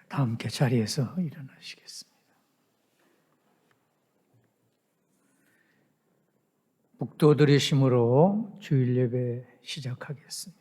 다 함께 자리에서 일어나시겠습니다. 묵도 들으심으로 주일 예배 시작하겠습니다.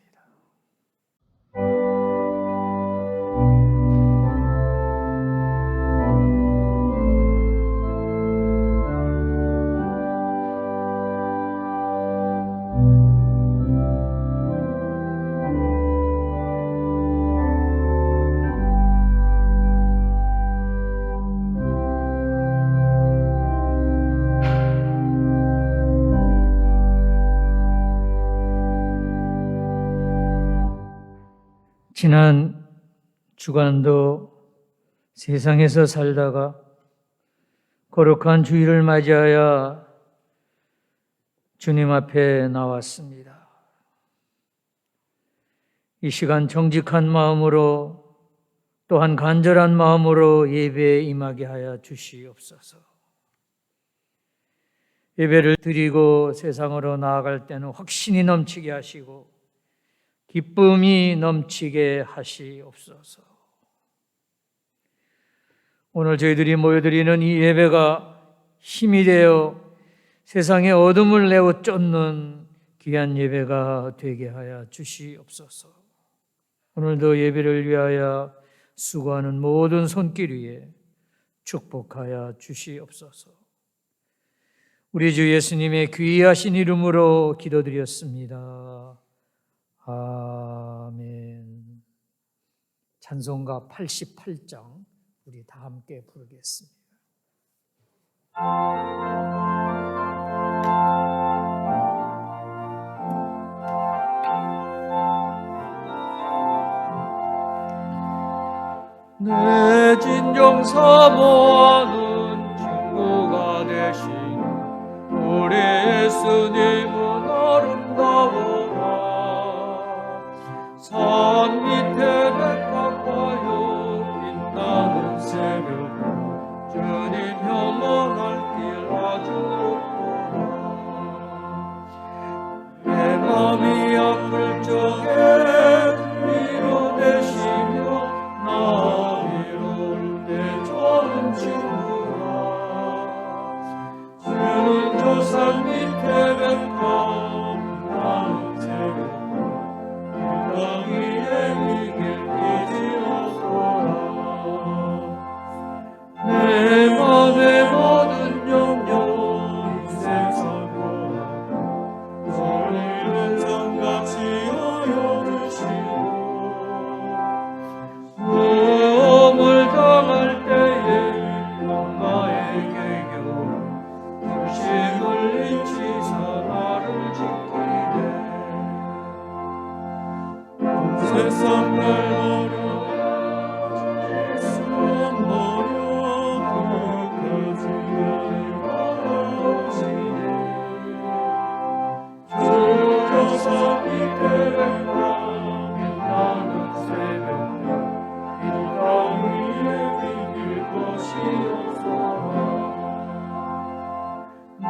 지난 주간도 세상에서 살다가 거룩한 주일을 맞이하여 주님 앞에 나왔습니다. 이 시간 정직한 마음으로 또한 간절한 마음으로 예배에 임하게 하여 주시옵소서. 예배를 드리고 세상으로 나아갈 때는 확신이 넘치게 하시고 기쁨이 넘치게 하시옵소서. 오늘 저희들이 모여드리는 이 예배가 힘이 되어 세상의 어둠을 내어 쫓는 귀한 예배가 되게 하여 주시옵소서. 오늘도 예배를 위하여 수고하는 모든 손길 위에 축복하여 주시옵소서. 우리 주 예수님의 귀하신 이름으로 기도드렸습니다. 아멘. 찬송가 88장 우리 다 함께 부르겠습니다. 내 진정 사모하는 친구가 되신 우리 예수님은 아름다워라. 산 밑에 가까여 빛나는 새벽 주님 영원할 길 아주 높구나. 내 맘이 아플 적에 위로되시며 나 위로올 때 좋은 친구라. 주는 저 산 밑에 나는 새벽 땅 위에 이길 이지어서라. 내 맘의 모든 염려 이 세상 보라. 저를 성같이 여겨주시고 모험을 당할 때에 나에게 주심을 잊히사 나를 지키네. 세상 날 버려 예수만 버려 끝까지 나를 바라보시네. 주 저 밑에 빛나는 새벽 이 땅 위에 비길 것이옵소서. 내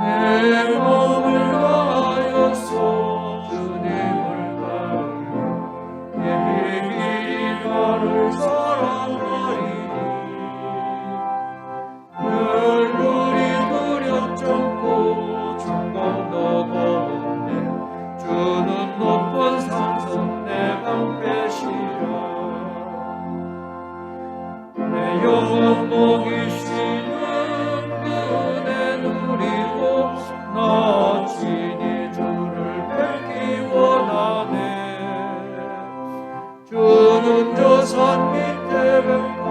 몸을 다하여서 주님을 따르며 예비길이 나를 사랑하리니. 별들이 두렵잖고 중강도 거운데 주는 높은 산성 내 방패시라. 내 영혼 먹이시는 은혜 누리고 나 친히 주를 뵙기 원하네. 주는 저 산 밑에 뵙고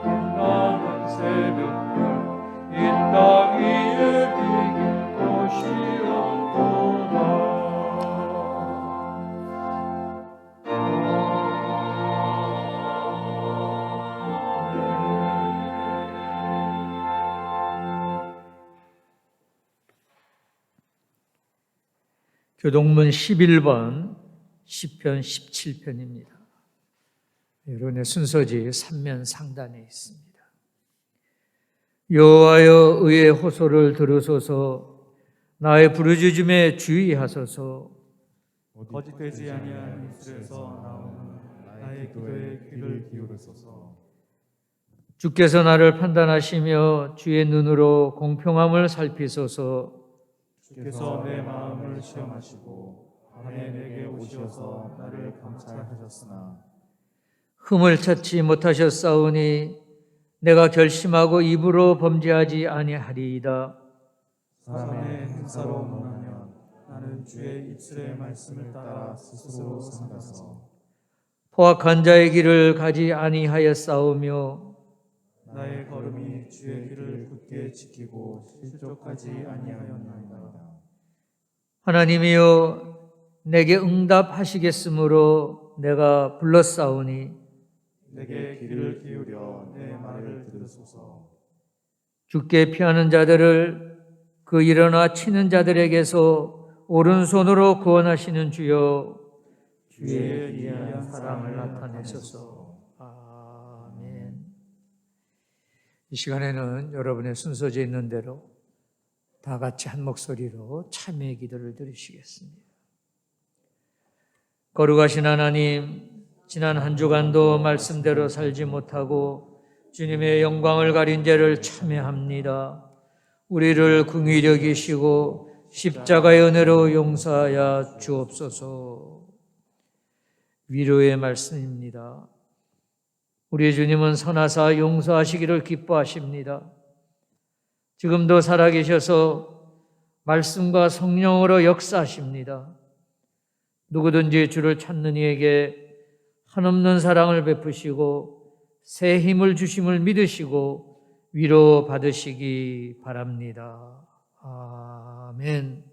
빛나는 새벽별 이 땅 위에 비길 곳이 없구나. 교동문 11번 시편 17편입니다. 여러분의 순서지 3면 상단에 있습니다. 여호와여 의의 호소를 들으소서. 나의 부르짖음에 주의하소서. 거짓되지 아니한 입술에서 나오는 나의 기도에 귀를 기울이소서. 주께서 나를 판단하시며 주의 눈으로 공평함을 살피소서. 주께서 내 마음을 시험하시고 밤에 내게 오시어서 나를 감찰하셨으나 흠을 찾지 못하셨사오니 내가 결심하고 입으로 범죄하지 아니하리이다. 사람의 행사로 논하면 나는 주의 입술의 말씀을 따라 스스로 삼가서 포악한 자의 길을 가지 아니하였사오며 나의 걸음이 주의 길을 굳게 지키고 실족하지 아니하였나이다. 하나님이여 내게 응답하시겠으므로 내가 불렀사오니 내게 귀를 기울여 내 말을 들으소서. 주께 피하는 자들을 그 일어나 치는 자들에게서 오른손으로 구원하시는 주여 주의 귀한 사랑을 나타내소서. 아멘. 이 시간에는 여러분의 순서져 있는 대로 다 같이 한 목소리로 참회의 기도를 드리시겠습니다. 거룩하신 하나님, 지난 한 주간도 말씀대로 살지 못하고 주님의 영광을 가린 죄를 참회합니다. 우리를 긍휼히 여기시고 십자가의 은혜로 용서하여 주옵소서. 위로의 말씀입니다. 우리 주님은 선하사 용서하시기를 기뻐하십니다. 지금도 살아계셔서 말씀과 성령으로 역사하십니다. 누구든지 주를 찾는 이에게 한없는 사랑을 베푸시고 새 힘을 주심을 믿으시고 위로 받으시기 바랍니다. 아멘.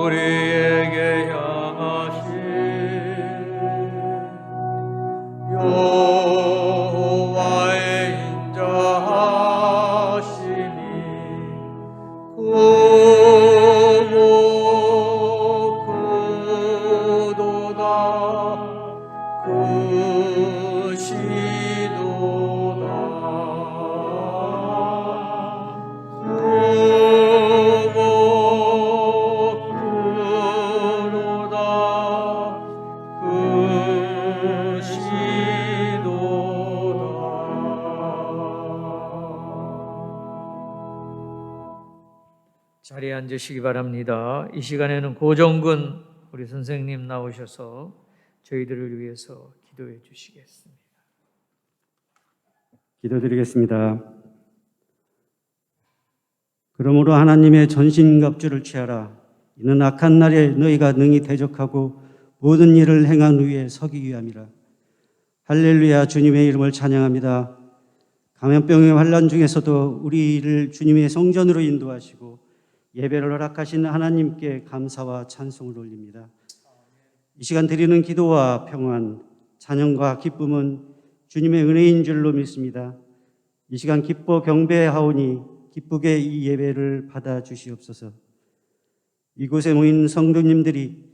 우리에게 향하신 여호와의 인자하심이 자리에 앉으시기 바랍니다. 이 시간에는 고정근 우리 선생님 나오셔서 저희들을 위해서 기도해 주시겠습니다. 기도드리겠습니다. 그러므로 하나님의 전신갑주를 취하라. 이는 악한 날에 너희가 능히 대적하고 모든 일을 행한 후에 서기 위함이라. 할렐루야. 주님의 이름을 찬양합니다. 감염병의 환난 중에서도 우리를 주님의 성전으로 인도하시고 예배를 허락하신 하나님께 감사와 찬송을 올립니다. 이 시간 드리는 기도와 평안, 찬양과 기쁨은 주님의 은혜인 줄로 믿습니다. 이 시간 기뻐 경배하오니 기쁘게 이 예배를 받아 주시옵소서. 이곳에 모인 성도님들이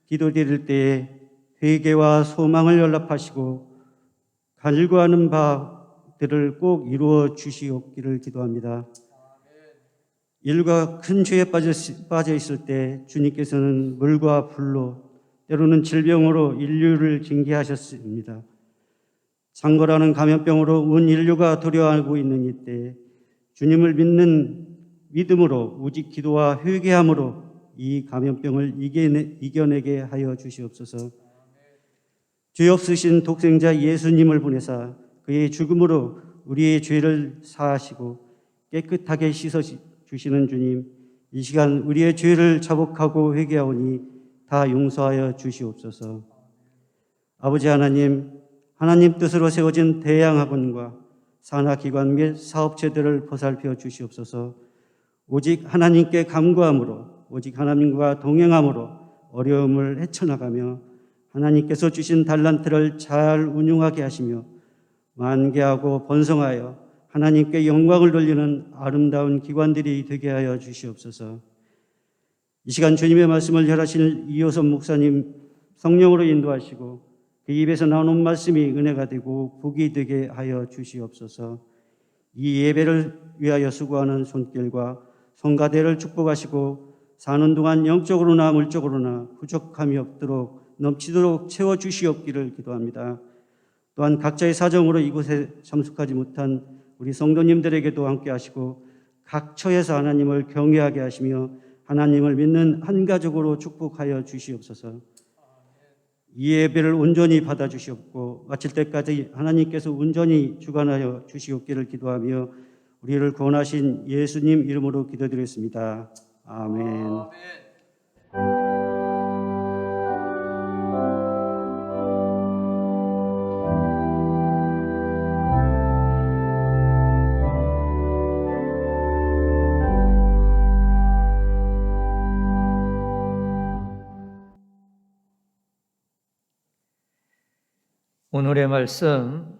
기도드릴 때에 회개와 소망을 연락하시고 간구하는 바들을 꼭 이루어 주시옵기를 기도합니다. 일과 큰 죄에 빠져 있을 때 주님께서는 물과 불로 때로는 질병으로 인류를 징계하셨습니다. 창궐하는 감염병으로 온 인류가 두려워하고 있는 이때 주님을 믿는 믿음으로 오직 기도와 회개함으로 이 감염병을 이겨내게 하여 주시옵소서. 죄 없으신 독생자 예수님을 보내사 그의 죽음으로 우리의 죄를 사하시고 깨끗하게 씻어 주시는 주님, 이 시간 우리의 죄를 자복하고 회개하오니 다 용서하여 주시옵소서. 아버지 하나님, 하나님 뜻으로 세워진 대양학원과 산하기관 및 사업체들을 보살펴 주시옵소서. 오직 하나님께 간구함으로, 오직 하나님과 동행함으로 어려움을 헤쳐나가며 하나님께서 주신 달란트를 잘 운용하게 하시며 만개하고 번성하여 하나님께 영광을 돌리는 아름다운 기관들이 되게 하여 주시옵소서. 이 시간 주님의 말씀을 전하실 이호선 목사님 성령으로 인도하시고 그 입에서 나오는 말씀이 은혜가 되고 복이 되게 하여 주시옵소서. 이 예배를 위하여 수고하는 손길과 성가대를 축복하시고 사는 동안 영적으로나 물적으로나 부족함이 없도록 넘치도록 채워주시옵기를 기도합니다. 또한 각자의 사정으로 이곳에 참석하지 못한 우리 성도님들에게도 함께 하시고 각 처에서 하나님을 경외하게 하시며 하나님을 믿는 한 가족으로 축복하여 주시옵소서. 이 예배를 온전히 받아주시옵고 마칠 때까지 하나님께서 온전히 주관하여 주시옵기를 기도하며 우리를 구원하신 예수님 이름으로 기도드렸습니다. 아멘. 오늘의 말씀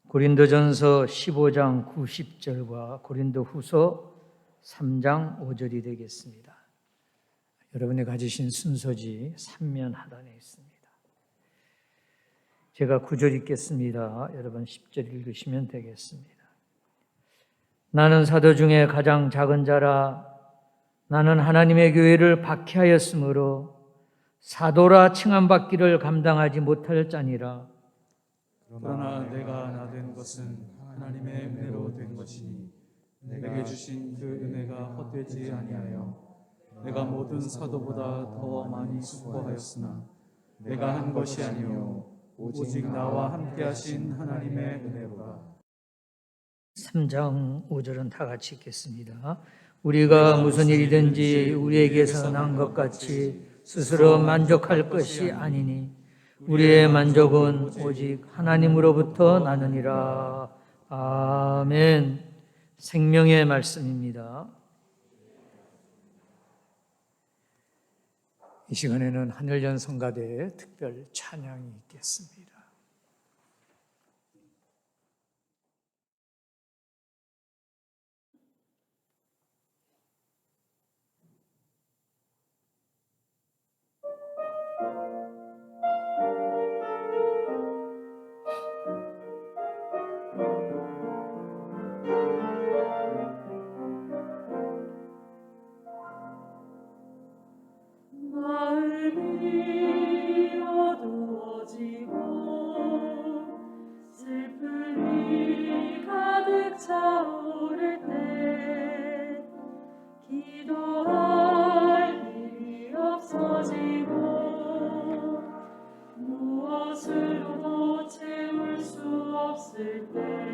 고린도전서 15장 90절과 고린도후서 3장 5절이 되겠습니다. 여러분이 가지신 순서지 3면 하단에 있습니다. 제가 9절 읽겠습니다. 여러분 10절 읽으시면 되겠습니다. 나는 사도 중에 가장 작은 자라. 나는 하나님의 교회를 박해하였으므로 사도라 칭함받기를 감당하지 못할 자니라. 그러나 내가 나된 것은 하나님의 은혜로 된 것이니 내게 주신 그 은혜가 헛되지 아니하여 내가 모든 사도보다 더 많이 수고하였으나 내가 한 것이 아니요 오직 나와 함께 하신 하나님의 은혜로다. 3장 5절은 다 같이 읽겠습니다. 우리가 무슨 일이든지 우리에게서 난 것 같이 스스로 만족할 것이 아니니 우리의 만족은 오직 하나님으로부터 나느니라. 아멘. 생명의 말씀입니다. 이 시간에는 하늘연 성가대의 특별 찬양이 있겠습니다. 마음이 어두워지고 슬픔이 가득 차오를 때 기도할 일이 없어지고 무엇으로도 채울 수 없을 때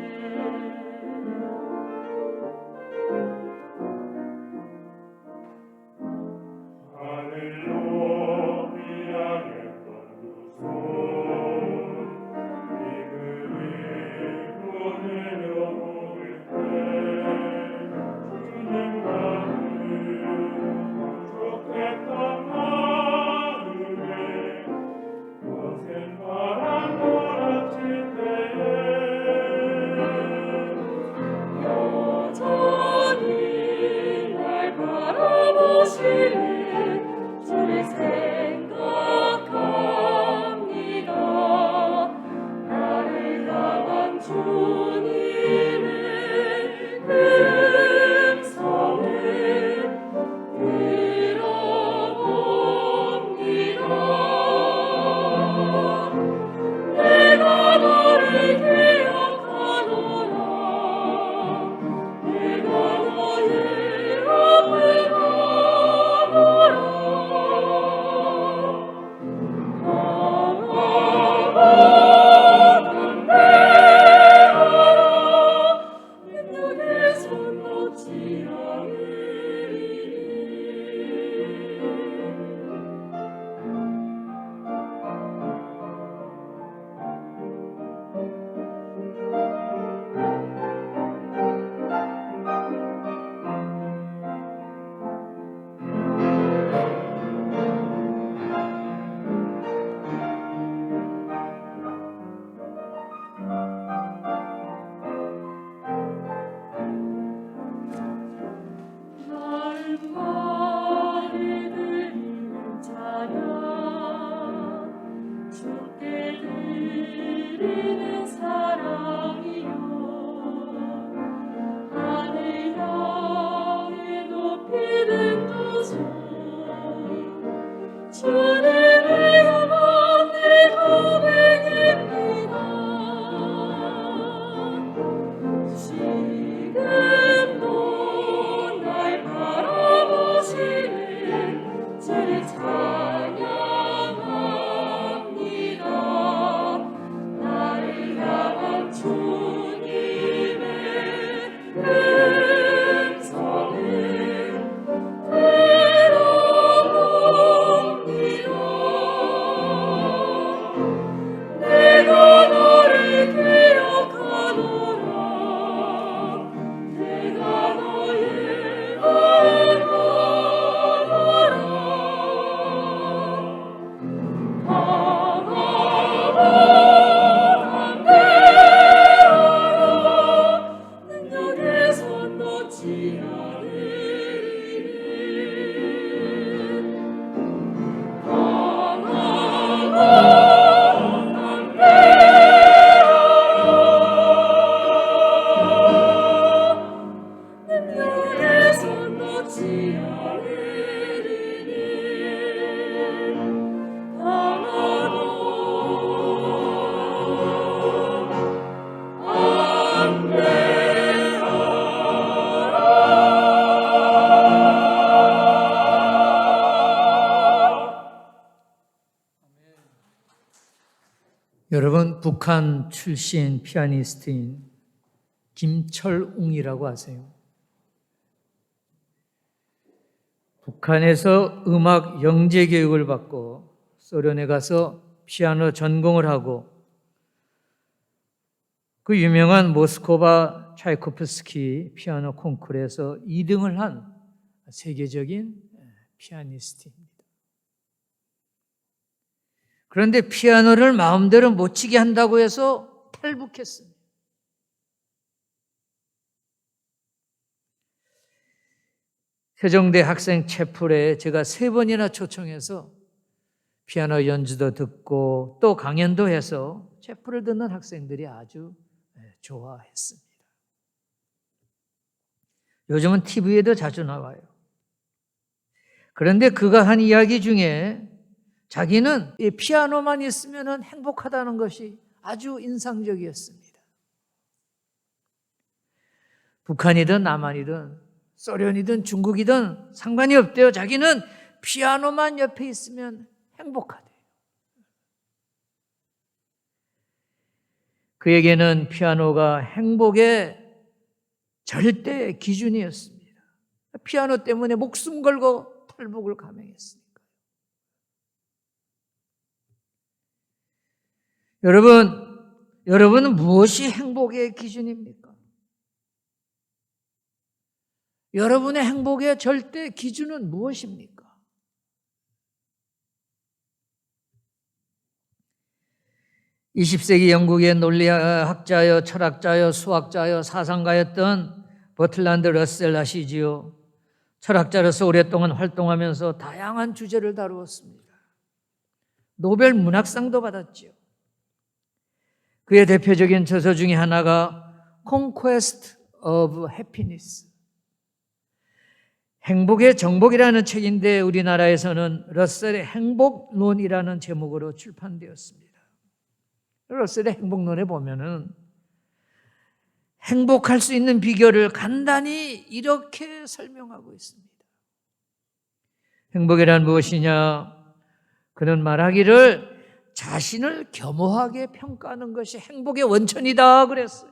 바람 몰아칠 때에 능력의 손 놓지 않으리니 능력의 손 놓지 않으리니 강하도 여러분, 북한 출신 피아니스트인 김철웅이라고 아세요? 북한에서 음악 영재 교육을 받고 소련에 가서 피아노 전공을 하고 그 유명한 모스크바 차이코프스키 피아노 콩쿠르에서 2등을 한 세계적인 피아니스트입니다. 그런데 피아노를 마음대로 못 치게 한다고 해서 탈북했습니다. 세종대 학생 채플에 제가 3번이나 초청해서 피아노 연주도 듣고 또 강연도 해서 채플을 듣는 학생들이 아주 좋아했습니다. 요즘은 TV에도 자주 나와요. 그런데 그가 한 이야기 중에 자기는 이 피아노만 있으면 행복하다는 것이 아주 인상적이었습니다. 북한이든 남한이든 소련이든 중국이든 상관이 없대요. 자기는 피아노만 옆에 있으면 행복하대요. 그에게는 피아노가 행복의 절대 기준이었습니다. 피아노 때문에 목숨 걸고 탈북을 감행했으니까. 여러분은 무엇이 행복의 기준입니까? 여러분의 행복의 절대 기준은 무엇입니까? (20세기) 영국의 논리학자여 철학자여 수학자여 사상가였던 버틀란드 러셀 아시지요? 철학자로서 오랫동안 활동하면서 다양한 주제를 다루었습니다. 노벨 문학상도 받았지요. 그의 대표적인 저서 중에 하나가 Conquest of Happiness, 행복의 정복이라는 책인데 우리나라에서는 러셀의 행복론이라는 제목으로 출판되었습니다. 러셀의 행복론에 보면은 행복할 수 있는 비결을 간단히 이렇게 설명하고 있습니다. 행복이란 무엇이냐? 그는 말하기를 자신을 겸허하게 평가하는 것이 행복의 원천이다 그랬어요.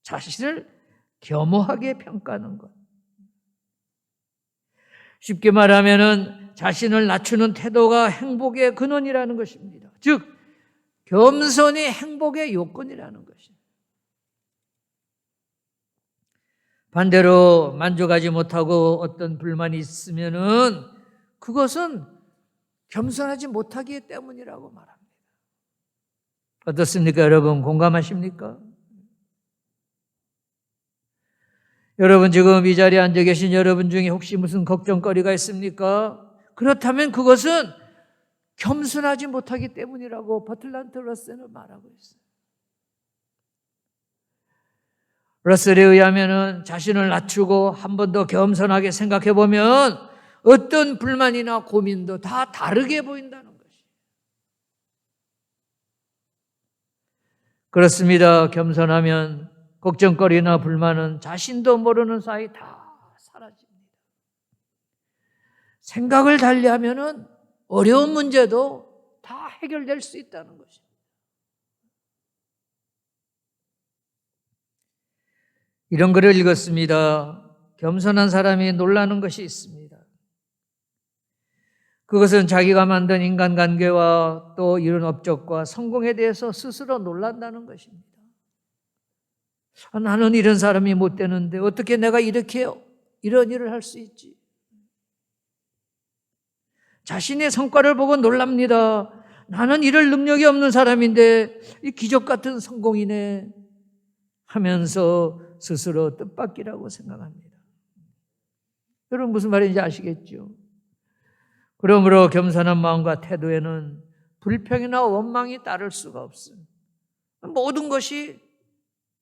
자신을 겸허하게 평가하는 것. 쉽게 말하면은 자신을 낮추는 태도가 행복의 근원이라는 것입니다. 즉, 겸손이 행복의 요건이라는 것입니다. 반대로 만족하지 못하고 어떤 불만이 있으면은 그것은 겸손하지 못하기 때문이라고 말합니다. 어떻습니까, 여러분? 공감하십니까? 여러분, 지금 이 자리에 앉아 계신 여러분 중에 혹시 무슨 걱정거리가 있습니까? 그렇다면 그것은 겸손하지 못하기 때문이라고 버틀란드 러셀은 말하고 있어요. 러셀에 의하면은 자신을 낮추고 한 번 더 겸손하게 생각해 보면 어떤 불만이나 고민도 다 다르게 보인다는 것이에요. 그렇습니다. 겸손하면 걱정거리나 불만은 자신도 모르는 사이 다 사라집니다. 생각을 달리하면은 어려운 문제도 다 해결될 수 있다는 것입니다. 이런 글을 읽었습니다. 겸손한 사람이 놀라는 것이 있습니다. 그것은 자기가 만든 인간관계와 또 이런 업적과 성공에 대해서 스스로 놀란다는 것입니다. 나는 이런 사람이 못 되는데 어떻게 내가 이렇게 이런 일을 할 수 있지? 자신의 성과를 보고 놀랍니다. 나는 이럴 능력이 없는 사람인데 이 기적 같은 성공이네 하면서 스스로 뜻밖이라고 생각합니다. 여러분 무슨 말인지 아시겠죠? 그러므로 겸손한 마음과 태도에는 불평이나 원망이 따를 수가 없습니다. 모든 것이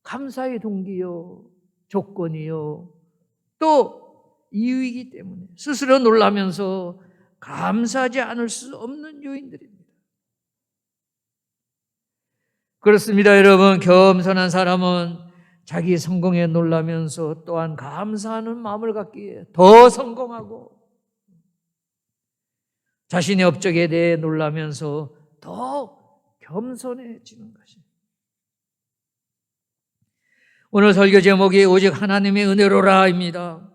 감사의 동기요, 조건이요, 또 이유이기 때문에 스스로 놀라면서 감사하지 않을 수 없는 요인들입니다. 그렇습니다, 여러분. 겸손한 사람은 자기 성공에 놀라면서 또한 감사하는 마음을 갖기에 더 성공하고 자신의 업적에 대해 놀라면서 더 겸손해지는 것입니다. 오늘 설교 제목이 오직 하나님의 은혜로라입니다.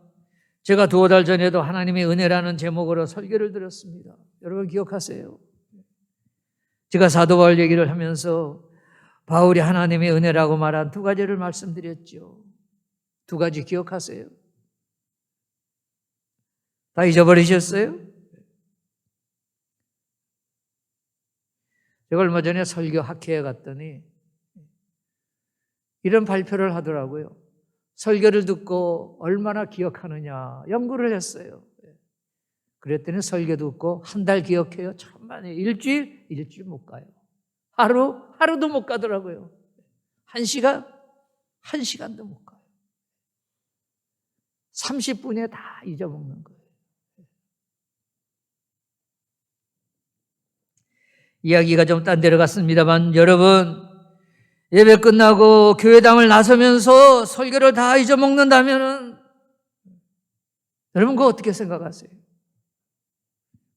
제가 2달 전에도 하나님의 은혜라는 제목으로 설교를 드렸습니다. 여러분 기억하세요? 제가 사도 바울 얘기를 하면서 바울이 하나님의 은혜라고 말한 2가지를 말씀드렸죠. 2가지 기억하세요? 다 잊어버리셨어요? 제가 얼마 전에 설교 학회에 갔더니 이런 발표를 하더라고요. 설교를 듣고 얼마나 기억하느냐 연구를 했어요. 그랬더니 설교 듣고 1달 기억해요. 천만에 일주일 못 가요. 하루도 못 가더라고요. 1시간도 못 가요. 30분에 다 잊어먹는 거예요. 이야기가 좀 딴 데로 갔습니다만 여러분, 예배 끝나고 교회당을 나서면서 설교를 다 잊어먹는다면은 여러분 그거 어떻게 생각하세요?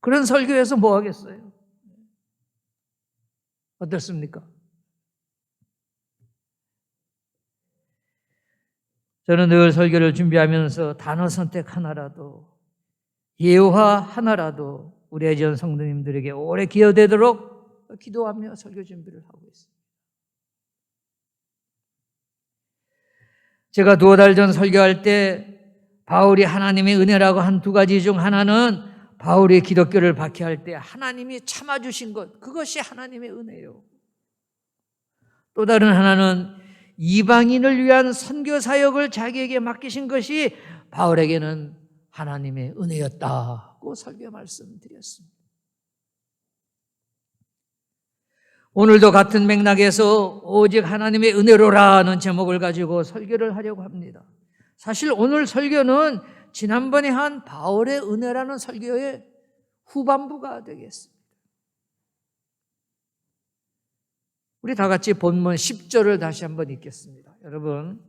그런 설교에서 뭐 하겠어요? 어떻습니까? 저는 늘 설교를 준비하면서 단어 선택 하나라도, 예화 하나라도 우리 애지원 성도님들에게 오래 기여되도록 기도하며 설교 준비를 하고 있습니다. 제가 2달 전 설교할 때 바울이 하나님의 은혜라고 한 2가지 중 하나는 바울이 기독교를 박해할 때 하나님이 참아주신 것, 그것이 하나님의 은혜예요. 또 다른 하나는 이방인을 위한 선교 사역을 자기에게 맡기신 것이 바울에게는 하나님의 은혜였다고 설교 말씀드렸습니다. 오늘도 같은 맥락에서 오직 하나님의 은혜로라는 제목을 가지고 설교를 하려고 합니다. 사실 오늘 설교는 지난번에 한 바울의 은혜라는 설교의 후반부가 되겠습니다. 우리 다 같이 본문 10절을 다시 한번 읽겠습니다. 여러분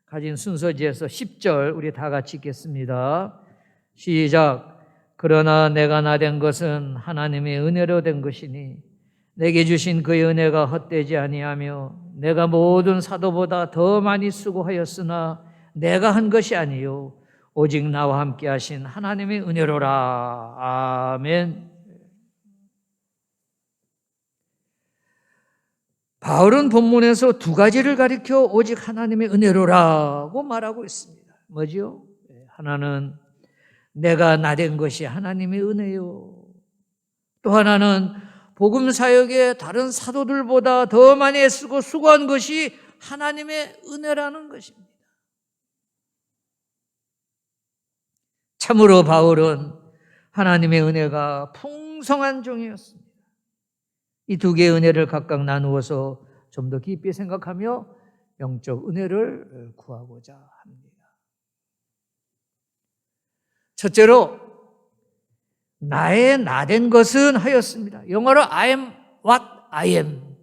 가진 순서지에서 10절 우리 다 같이 읽겠습니다. 시작. 그러나 내가 나된 것은 하나님의 은혜로 된 것이니 내게 주신 그의 은혜가 헛되지 아니하며 내가 모든 사도보다 더 많이 수고하였으나 내가 한 것이 아니요 오직 나와 함께 하신 하나님의 은혜로라. 아멘. 바울은 본문에서 2가지를 가리켜 오직 하나님의 은혜로라고 말하고 있습니다. 뭐지요? 하나는 내가 나된 것이 하나님의 은혜요. 또 하나는 복음 사역에 다른 사도들보다 더 많이 애쓰고 수고한 것이 하나님의 은혜라는 것입니다. 참으로 바울은 하나님의 은혜가 풍성한 종이었습니다. 이 2개의 은혜를 각각 나누어서 좀 더 깊이 생각하며 영적 은혜를 구하고자 합니다. 첫째로 나의 나된 것은 하였습니다. 영어로 I am what I am.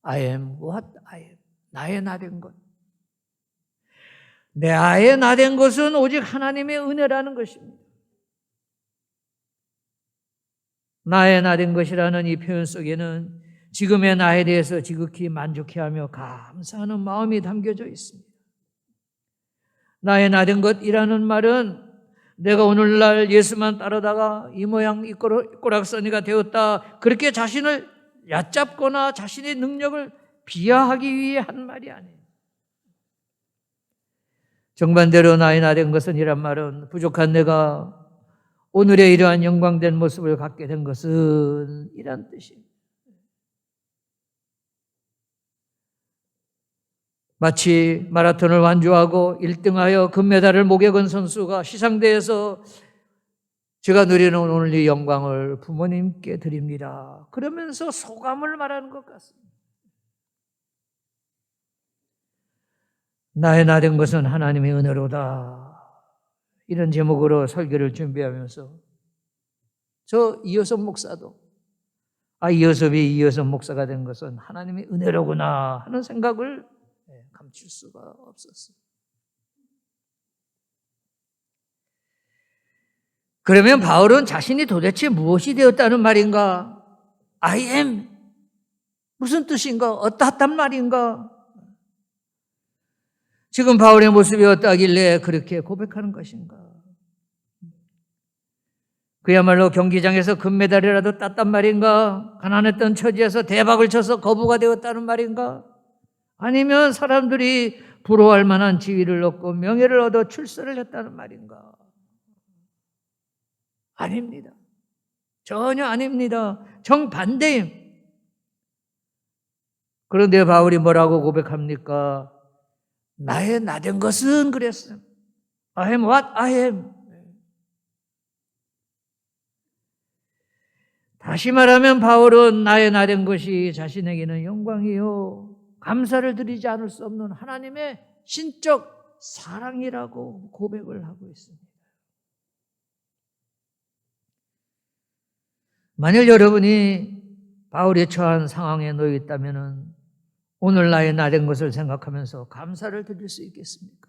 I am what I am. 나의 나된 것. 나의 나된 것은 오직 하나님의 은혜라는 것입니다. 나의 나된 것이라는 이 표현 속에는 지금의 나에 대해서 지극히 만족해하며 감사하는 마음이 담겨져 있습니다. 나의 나된 것이라는 말은 내가 오늘날 예수만 따르다가 이 모양 이 꼬락서니가 되었다, 그렇게 자신을 얕잡거나 자신의 능력을 비하하기 위해 한 말이 아니에요. 정반대로 나의 나된 것은 이란 말은 부족한 내가 오늘의 이러한 영광된 모습을 갖게 된 것은 이란 뜻입니다. 마치 마라톤을 완주하고 1등하여 금메달을 목에 건 선수가 시상대에서 제가 누리는 오늘 이 영광을 부모님께 드립니다, 그러면서 소감을 말하는 것 같습니다. 나의 나 된 것은 하나님의 은혜로다, 이런 제목으로 설교를 준비하면서 저 이효섭 목사도 이효섭이 이효섭 목사가 된 것은 하나님의 은혜로구나 하는 생각을 감출 수가 없었어요. 그러면 바울은 자신이 도대체 무엇이 되었다는 말인가? I am 무슨 뜻인가? 어떠한 말인가? 지금 바울의 모습이 어떠하길래 그렇게 고백하는 것인가? 그야말로 경기장에서 금메달이라도 땄단 말인가? 가난했던 처지에서 대박을 쳐서 거부가 되었다는 말인가? 아니면 사람들이 부러워할 만한 지위를 얻고 명예를 얻어 출세를 했다는 말인가? 아닙니다. 전혀 아닙니다. 정반대임. 그런데 바울이 뭐라고 고백합니까? 나의 나 된 것은 그랬어요. I am what I am. 다시 말하면 바울은 나의 나 된 것이 자신에게는 영광이요, 감사를 드리지 않을 수 없는 하나님의 신적 사랑이라고 고백을 하고 있습니다. 만일 여러분이 바울이 처한 상황에 놓여 있다면 오늘 나의 나 된 것을 생각하면서 감사를 드릴 수 있겠습니까?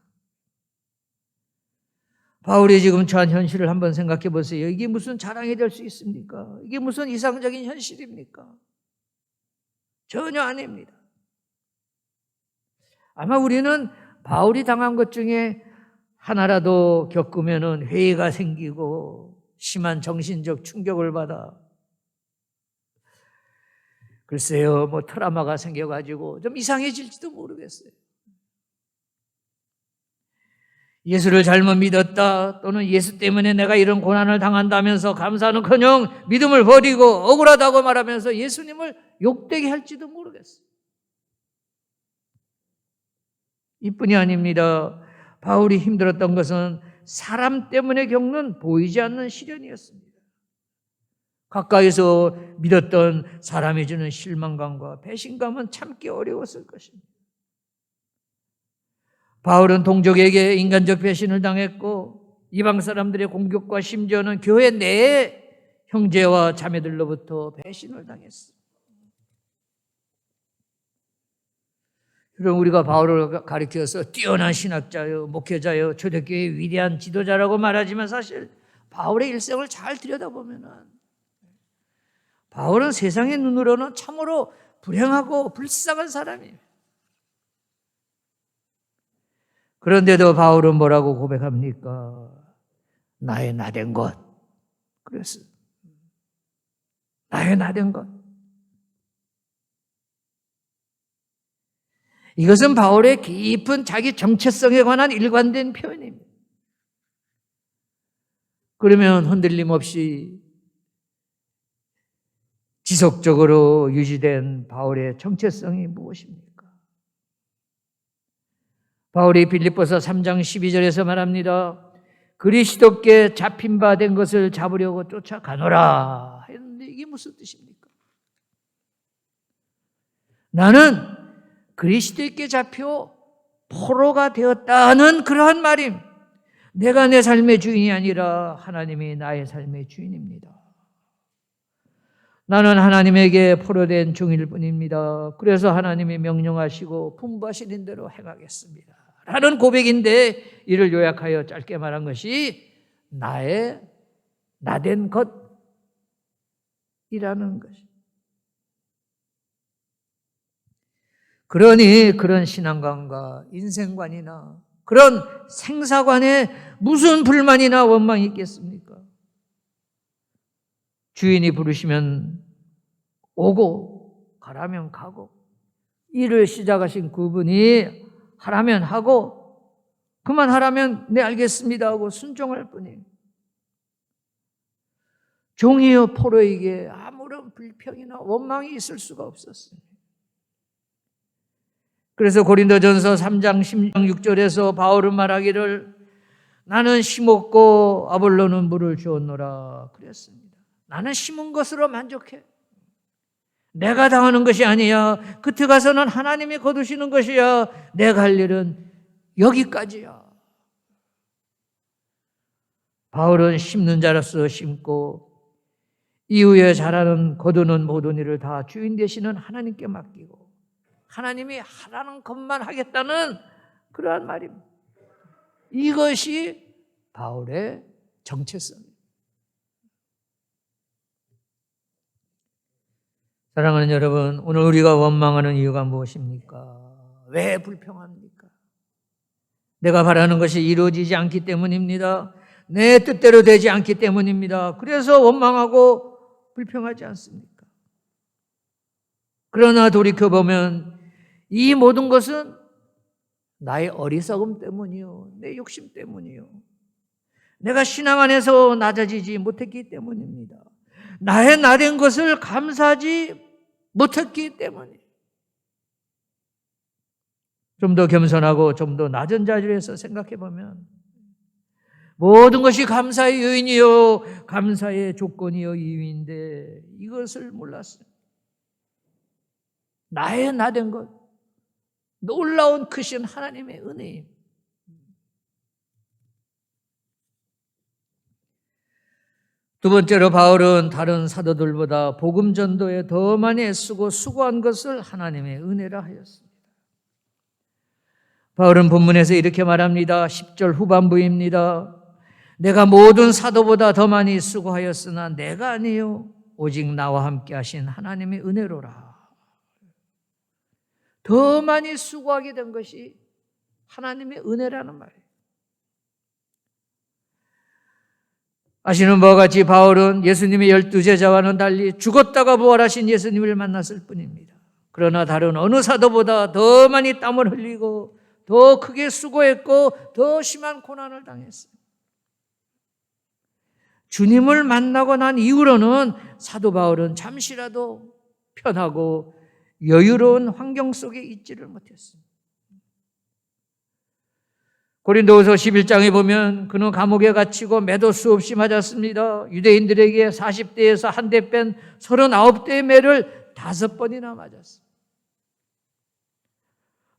바울이 지금 처한 현실을 한번 생각해 보세요. 이게 무슨 자랑이 될 수 있습니까? 이게 무슨 이상적인 현실입니까? 전혀 아닙니다. 아마 우리는 바울이 당한 것 중에 하나라도 겪으면 회의가 생기고 심한 정신적 충격을 받아 글쎄요, 트라우마가 생겨가지고 좀 이상해질지도 모르겠어요. 예수를 잘못 믿었다, 또는 예수 때문에 내가 이런 고난을 당한다면서 감사는커녕 믿음을 버리고 억울하다고 말하면서 예수님을 욕되게 할지도 모르겠어요. 이뿐이 아닙니다. 바울이 힘들었던 것은 사람 때문에 겪는 보이지 않는 시련이었습니다. 가까이서 믿었던 사람이 주는 실망감과 배신감은 참기 어려웠을 것입니다. 바울은 동족에게 인간적 배신을 당했고 이방 사람들의 공격과 심지어는 교회 내의 형제와 자매들로부터 배신을 당했습니다. 그럼 우리가 바울을 가리켜서 뛰어난 신학자요, 목회자요, 초대교회의 위대한 지도자라고 말하지만 사실 바울의 일생을 잘 들여다보면 바울은 세상의 눈으로는 참으로 불행하고 불쌍한 사람이에요. 그런데도 바울은 뭐라고 고백합니까? 나의 나 된 것. 그랬어요. 나의 나 된 것. 이것은 바울의 깊은 자기 정체성에 관한 일관된 표현입니다. 그러면 흔들림 없이 지속적으로 유지된 바울의 정체성이 무엇입니까? 바울이 빌립보서 3장 12절에서 말합니다. 그리스도께 잡힌 바 된 것을 잡으려고 쫓아가노라 했는데 이게 무슨 뜻입니까? 나는 그리스도께 잡혀 포로가 되었다는 그러한 말임. 내가 내 삶의 주인이 아니라 하나님이 나의 삶의 주인입니다. 나는 하나님에게 포로된 종일 뿐입니다. 그래서 하나님이 명령하시고 분부하시는 대로 행하겠습니다. 라는 고백인데 이를 요약하여 짧게 말한 것이 나의 나 된 것이라는 것이. 그러니 그런 신앙관과 인생관이나 그런 생사관에 무슨 불만이나 원망이 있겠습니까? 주인이 부르시면 오고 가라면 가고 일을 시작하신 그분이 하라면 하고 그만하라면 네 알겠습니다 하고 순종할 뿐이에요. 종이요 포로에게 아무런 불평이나 원망이 있을 수가 없었습니다. 그래서 고린도전서 3장 16절에서 바울은 말하기를 나는 심었고 아볼로는 물을 주었노라 그랬습니다. 나는 심은 것으로 만족해. 내가 당하는 것이 아니야. 끝에 가서는 하나님이 거두시는 것이야. 내가 할 일은 여기까지야. 바울은 심는 자로서 심고 이후에 자라는 거두는 모든 일을 다 주인 되시는 하나님께 맡기고 하나님이 하라는 것만 하겠다는 그러한 말입니다. 이것이 바울의 정체성입니다. 사랑하는 여러분, 오늘 우리가 원망하는 이유가 무엇입니까? 왜 불평합니까? 내가 바라는 것이 이루어지지 않기 때문입니다. 내 뜻대로 되지 않기 때문입니다. 그래서 원망하고 불평하지 않습니까? 그러나 돌이켜보면 이 모든 것은 나의 어리석음 때문이요, 내 욕심 때문이요, 내가 신앙 안에서 낮아지지 못했기 때문입니다. 나의 나된 것을 감사하지 못했기 때문이에요. 좀 더 겸손하고 좀 더 낮은 자리에서 생각해 보면 모든 것이 감사의 요인이요 감사의 조건이요 이유인데 이것을 몰랐어요. 나의 나된 것, 놀라운 크신 하나님의 은혜임. 두 번째로 바울은 다른 사도들보다 복음 전도에 더 많이 애쓰고 수고한 것을 하나님의 은혜라 하였습니다. 바울은 본문에서 이렇게 말합니다. 10절 후반부입니다. 내가 모든 사도보다 더 많이 수고하였으나 내가 아니요 오직 나와 함께 하신 하나님의 은혜로라. 더 많이 수고하게 된 것이 하나님의 은혜라는 말이에요. 아시는 바와 같이 바울은 예수님의 12제자와는 달리 죽었다가 부활하신 예수님을 만났을 뿐입니다. 그러나 다른 어느 사도보다 더 많이 땀을 흘리고 더 크게 수고했고 더 심한 고난을 당했어요. 주님을 만나고 난 이후로는 사도 바울은 잠시라도 편하고 여유로운 환경 속에 있지를 못했습니다. 고린도후서 11장에 보면 그는 감옥에 갇히고 매도 수없이 맞았습니다. 유대인들에게 40대에서 한 대 뺀 39대의 매를 5번이나 맞았습니다.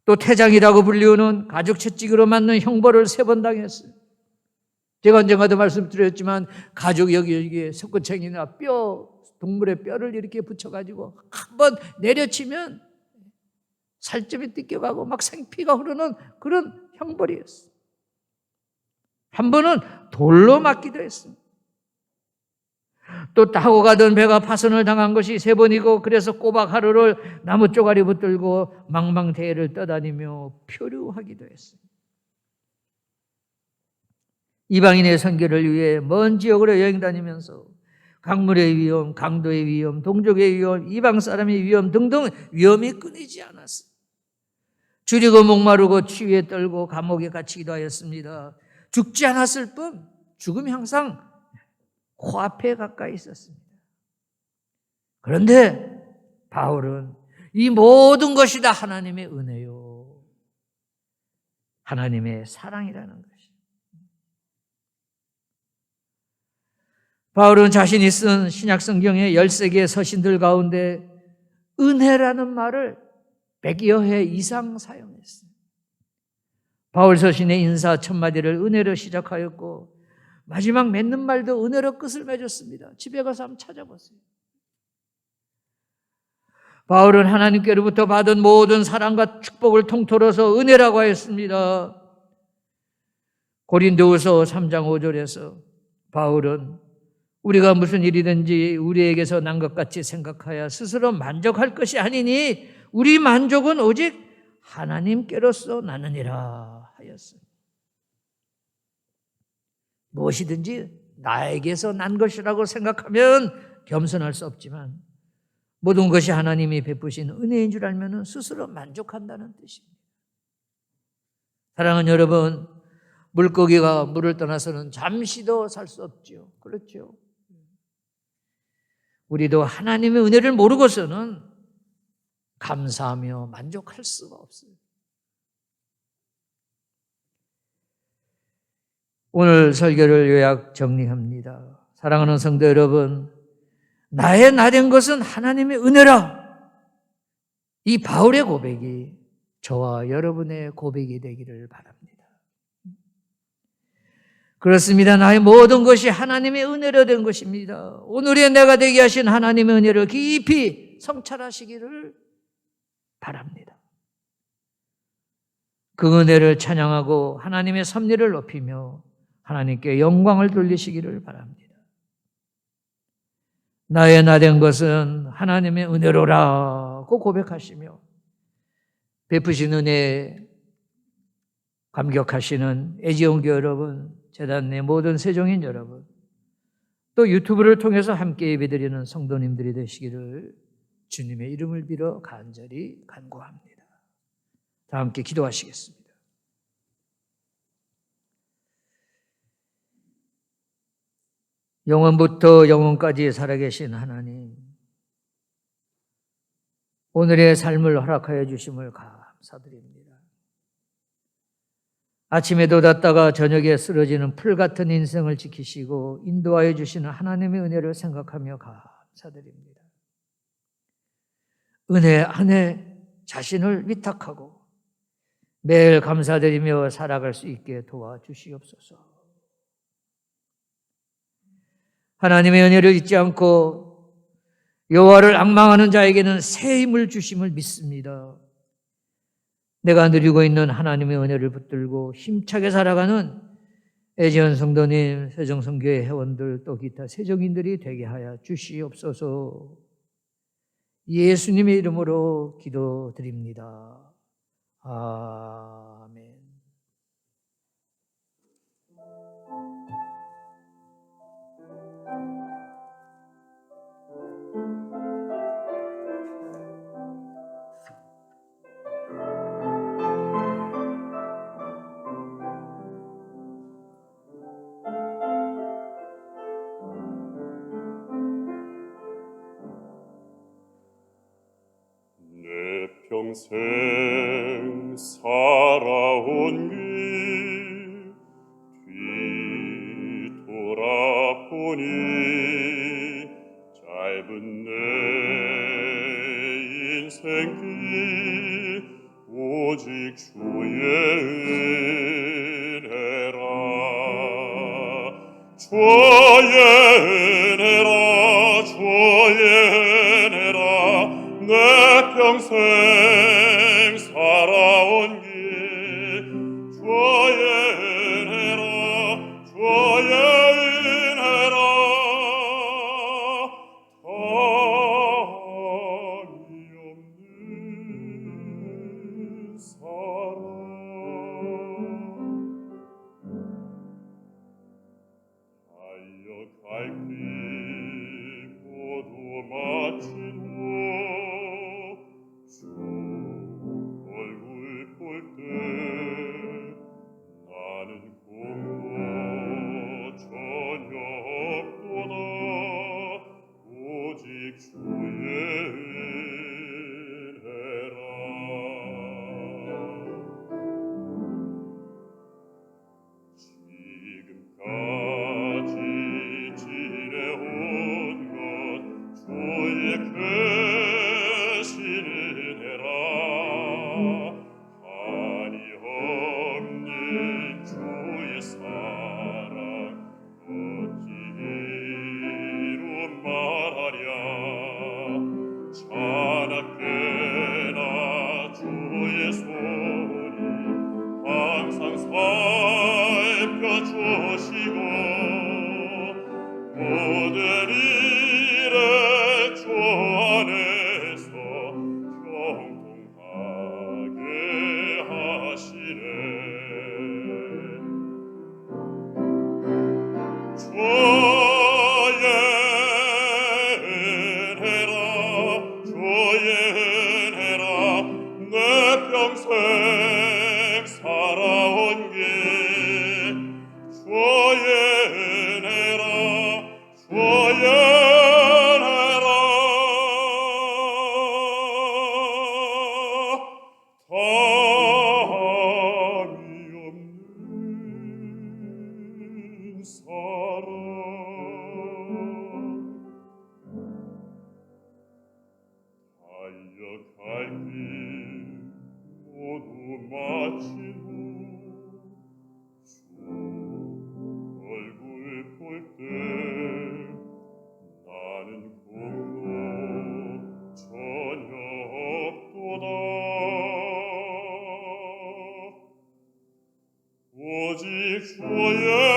또 태장이라고 불리우는 가죽 채찍으로 맞는 형벌을 3번 당했어요. 제가 언젠가도 말씀드렸지만 가죽 여기에 석고챙이나 뼈, 동물의 뼈를 이렇게 붙여가지고 한번 내려치면 살점이 뜯겨가고 막 생피가 흐르는 그런 형벌이었어요. 한 번은 돌로 맞기도 했습니다. 또 타고 가던 배가 파손을 당한 것이 3번이고 그래서 꼬박 하루를 나무 쪼가리 붙들고 망망대해를 떠다니며 표류하기도 했습니다. 이방인의 선교를 위해 먼 지역으로 여행 다니면서 강물의 위험, 강도의 위험, 동족의 위험, 이방 사람의 위험 등등 위험이 끊이지 않았습니다. 줄이고 목마르고 추위에 떨고 감옥에 갇히기도 하였습니다. 죽지 않았을 뿐 죽음이 항상 코앞에 가까이 있었습니다. 그런데 바울은 이 모든 것이 다 하나님의 은혜요, 하나님의 사랑이라는 것이. 바울은 자신이 쓴 신약 성경의 13개의 서신들 가운데 은혜라는 말을 100여 회 이상 사용했어요. 바울 서신의 인사 1000마디를 은혜로 시작하였고 마지막 맺는 말도 은혜로 끝을 맺었습니다. 집에 가서 한번 찾아보세요. 바울은 하나님께로부터 받은 모든 사랑과 축복을 통틀어서 은혜라고 하였습니다. 고린도후서 3장 5절에서 바울은 우리가 무슨 일이든지 우리에게서 난 것 같이 생각하여 스스로 만족할 것이 아니니 우리 만족은 오직 하나님께로서 나느니라 하였습니다. 무엇이든지 나에게서 난 것이라고 생각하면 겸손할 수 없지만 모든 것이 하나님이 베푸신 은혜인 줄 알면 스스로 만족한다는 뜻입니다. 사랑하는 여러분, 물고기가 물을 떠나서는 잠시도 살 수 없죠. 그렇죠? 우리도 하나님의 은혜를 모르고서는 감사하며 만족할 수가 없어요. 오늘 설교를 요약 정리합니다. 사랑하는 성도 여러분, 나의 나된 것은 하나님의 은혜라. 이 바울의 고백이 저와 여러분의 고백이 되기를 바랍니다. 그렇습니다. 나의 모든 것이 하나님의 은혜로 된 것입니다. 오늘의 내가 되게 하신 하나님의 은혜를 깊이 성찰하시기를 바랍니다. 그 은혜를 찬양하고 하나님의 섭리를 높이며 하나님께 영광을 돌리시기를 바랍니다. 나의 나된 것은 하나님의 은혜로라고 고백하시며 베푸신 은혜에 감격하시는 애지원교 여러분, 재단 내 모든 세종인 여러분, 또 유튜브를 통해서 함께 예배드리는 성도님들이 되시기를 주님의 이름을 빌어 간절히 간구합니다. 다 함께 기도하시겠습니다. 영원부터 영원까지 살아계신 하나님, 오늘의 삶을 허락하여 주심을 감사드립니다. 아침에 돋았다가 저녁에 쓰러지는 풀 같은 인생을 지키시고 인도하여 주시는 하나님의 은혜를 생각하며 감사드립니다. 은혜 안에 자신을 위탁하고 매일 감사드리며 살아갈 수 있게 도와주시옵소서. 하나님의 은혜를 잊지 않고 여호와를 앙망하는 자에게는 새 힘을 주심을 믿습니다. 내가 누리고 있는 하나님의 은혜를 붙들고 힘차게 살아가는 애지원 성도님, 세종성교회 회원들, 또 기타 세종인들이 되게 하여 주시옵소서. 예수님의 이름으로 기도드립니다. 아멘. 평생 살아온 길 뒤돌아보니 짧은 내 인생길 오직 주의 은혜라. 주의 은혜라, 주의 은혜라. 내 평생 살아온 길 주의 은혜라, 주의 은혜라. 답이 없는 사랑. 달려갈 길 모두 마치고 주 얼굴 볼 때 나는 공로 전혀 없도다. 오직 주의 은혜라. 지금까지 지내온 것 주의 크신 은혜라. 한이 없는 주의 사랑 어찌 이루 말하랴. 자나깨나 주의 손이 항상 살펴주시고 모든 일에 주 안에서 평통하게 하시네. 주의 은혜라, 주의 갈 길 모두 마친 후 주 얼굴 볼 때 나는 공로 전혀 없도다. 오직 주의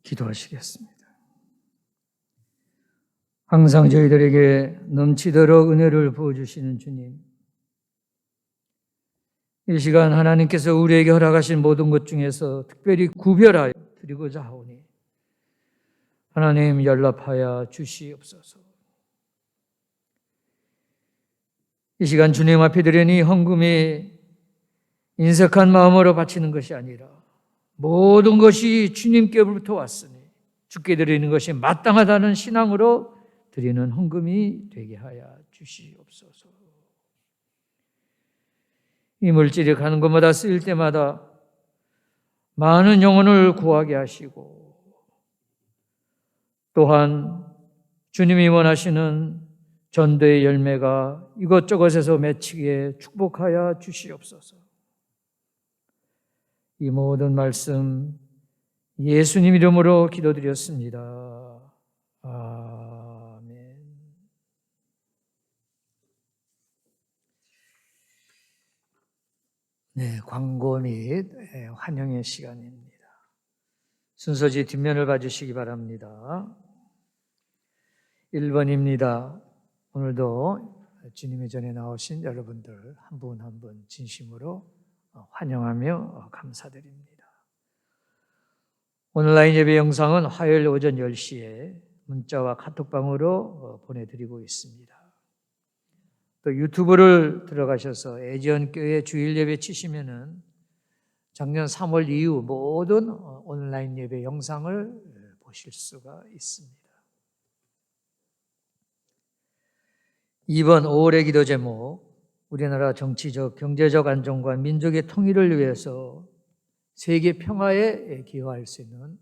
기도하시겠습니다. 항상 저희들에게 넘치도록 은혜를 부어주시는 주님, 이 시간 하나님께서 우리에게 허락하신 모든 것 중에서 특별히 구별하여 드리고자 하오니 하나님 연락하여 주시옵소서. 이 시간 주님 앞에 드리니 헌금이 인색한 마음으로 바치는 것이 아니라 모든 것이 주님께로부터 왔으니 주께 드리는 것이 마땅하다는 신앙으로 드리는 헌금이 되게 하여 주시옵소서. 이 물질이 가는 곳마다 쓰일 때마다 많은 영혼을 구하게 하시고 또한 주님이 원하시는 전도의 열매가 이것저것에서 맺히게 축복하여 주시옵소서. 이 모든 말씀 예수님 이름으로 기도드렸습니다. 아멘. 네, 광고 및 환영의 시간입니다. 순서지 뒷면을 봐주시기 바랍니다. 1번입니다. 오늘도 주님의 전에 나오신 여러분들 한 분 한 분 진심으로 환영하며 감사드립니다. 온라인 예배 영상은 화요일 오전 10시에 문자와 카톡방으로 보내드리고 있습니다. 또 유튜브를 들어가셔서 애지연교회 주일 예배 치시면은 작년 3월 이후 모든 온라인 예배 영상을 보실 수가 있습니다. 2번 5월의 기도 제목, 우리나라 정치적, 경제적 안정과 민족의 통일을 위해서 세계 평화에 기여할 수 있는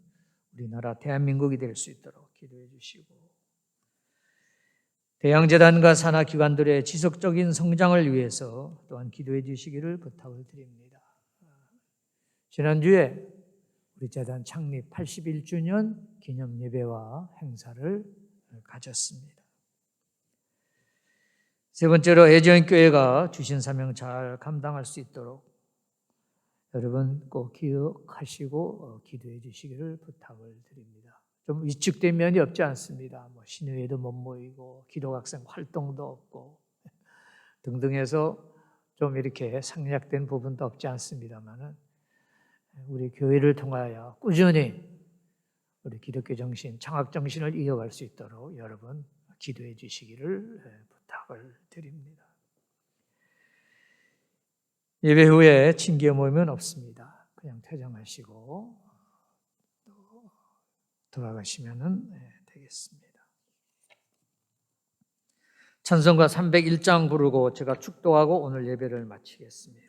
우리나라 대한민국이 될 수 있도록 기도해 주시고, 대양재단과 산하기관들의 지속적인 성장을 위해서 또한 기도해 주시기를 부탁을 드립니다. 지난주에 우리 재단 창립 81주년 기념 예배와 행사를 가졌습니다. 세 번째로 애지연교회가 주신 사명 잘 감당할 수 있도록 여러분 꼭 기억하시고 기도해 주시기를 부탁을 드립니다. 좀 위축된 면이 없지 않습니다. 신의회도 못 모이고 기도학생 활동도 없고 등등 해서 좀 이렇게 상략된 부분도 없지 않습니다만은 우리 교회를 통하여 꾸준히 우리 기독교 정신, 창학 정신을 이어갈 수 있도록 여러분 기도해 주시기를 부탁을 드립니다. 예배 후에 친교 모임은 없습니다. 그냥 퇴장하시고 돌아가시면 되겠습니다. 찬송가 301장 부르고 제가 축도하고 오늘 예배를 마치겠습니다.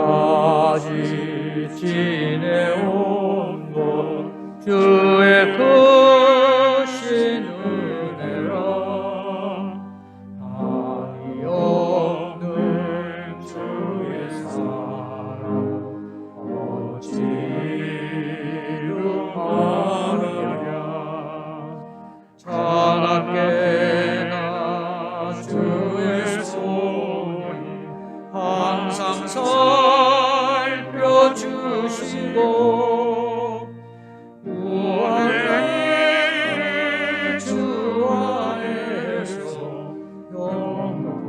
지금까지 지내온 것 주의 크신 은혜라 한이 없는 주의 사랑 어찌 이루마느냐 자나깨나 주의 손이 항상 살펴주 주시고 무한의 주 안에서 영원하게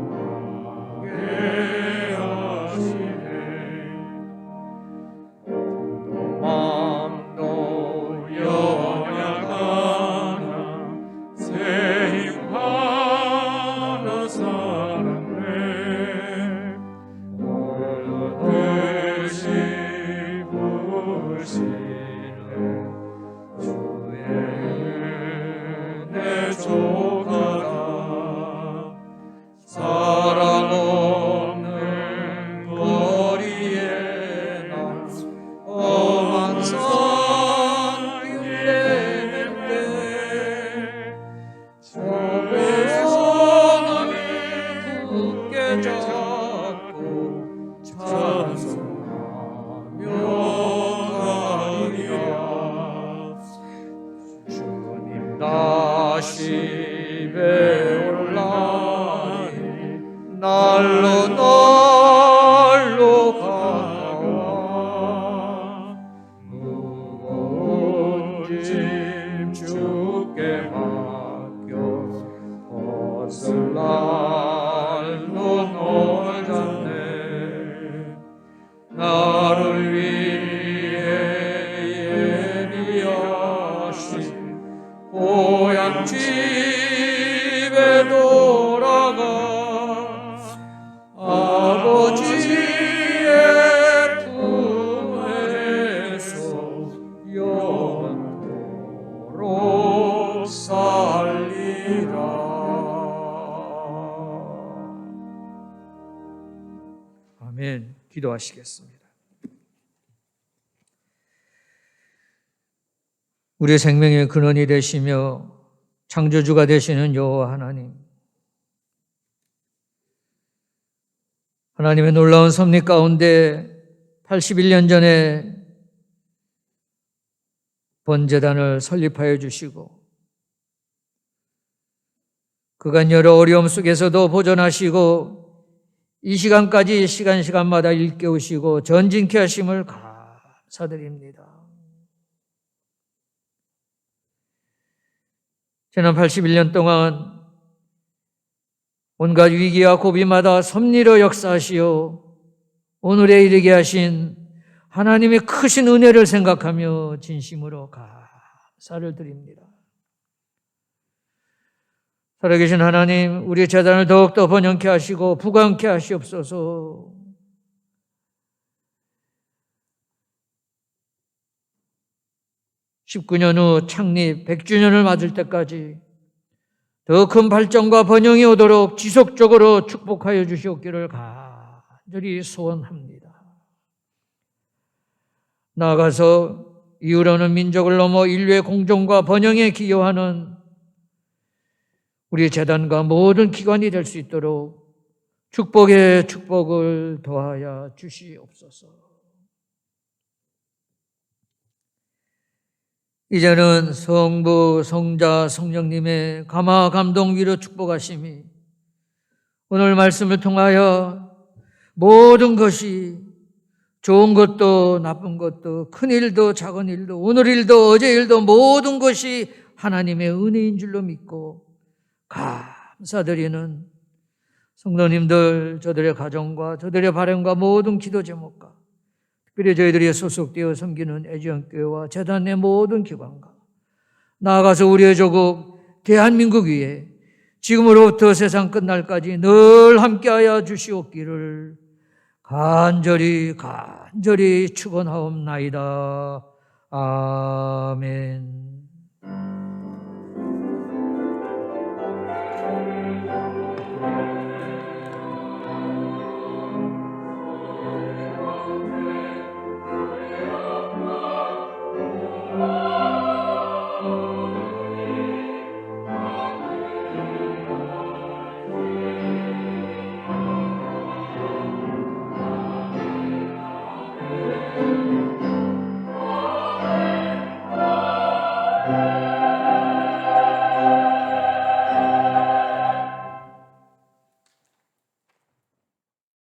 하시네. 마음도 연약하나 새 힘하는 사람네 오듯이 부으시네 주의 은혜 조가라 사랑 없는 거리에 난 험한 산길에 때 저의 손을 굳게 잡고 찬송하며 가리라. 주님 다시 배올라니 날로 날로 가까워 무거운 짐 주께 맡겨 벗을 날로 널 잡네. 나를 위해 예비하신 고향 집에 돌아가 아버지의 품에서 영원토록 살리라. 아멘. 기도하시겠습니다. 우리 생명의 근원이 되시며 창조주가 되시는 여호와 하나님, 하나님의 놀라운 섭리 가운데 81년 전에 번제단을 설립하여 주시고 그간 여러 어려움 속에서도 보존하시고 이 시간까지 시간마다 일깨우시고 전진케 하심을 감사드립니다. 지난 81년 동안 온갖 위기와 고비마다 섭리로 역사하시어 오늘에 이르게 하신 하나님의 크신 은혜를 생각하며 진심으로 감사를 드립니다. 살아계신 하나님, 우리 재단을 더욱더 번영케 하시고 부강케 하시옵소서. (19년) 후 창립 100주년을 맞을 때까지 더 큰 발전과 번영이 오도록 지속적으로 축복하여 주시옵기를 간절히 소원합니다. 나아가서 이후로는 민족을 넘어 인류의 공존과 번영에 기여하는 우리 재단과 모든 기관이 될 수 있도록 축복의 축복을 더하여 주시옵소서. 이제는 성부, 성자, 성령님의 감화, 감동, 위로 축복하심이 오늘 말씀을 통하여 모든 것이 좋은 것도 나쁜 것도 큰 일도 작은 일도 오늘 일도 어제 일도 모든 것이 하나님의 은혜인 줄로 믿고 감사드리는 성도님들, 저들의 가정과 저들의 발행과 모든 기도 제목과 특별히 저희들이 소속되어 섬기는 애지연교회와 재단의 모든 기관과 나아가서 우리의 조국 대한민국 위에 지금으로부터 세상 끝날까지 늘 함께하여 주시옵기를 간절히 축원하옵나이다. 아멘.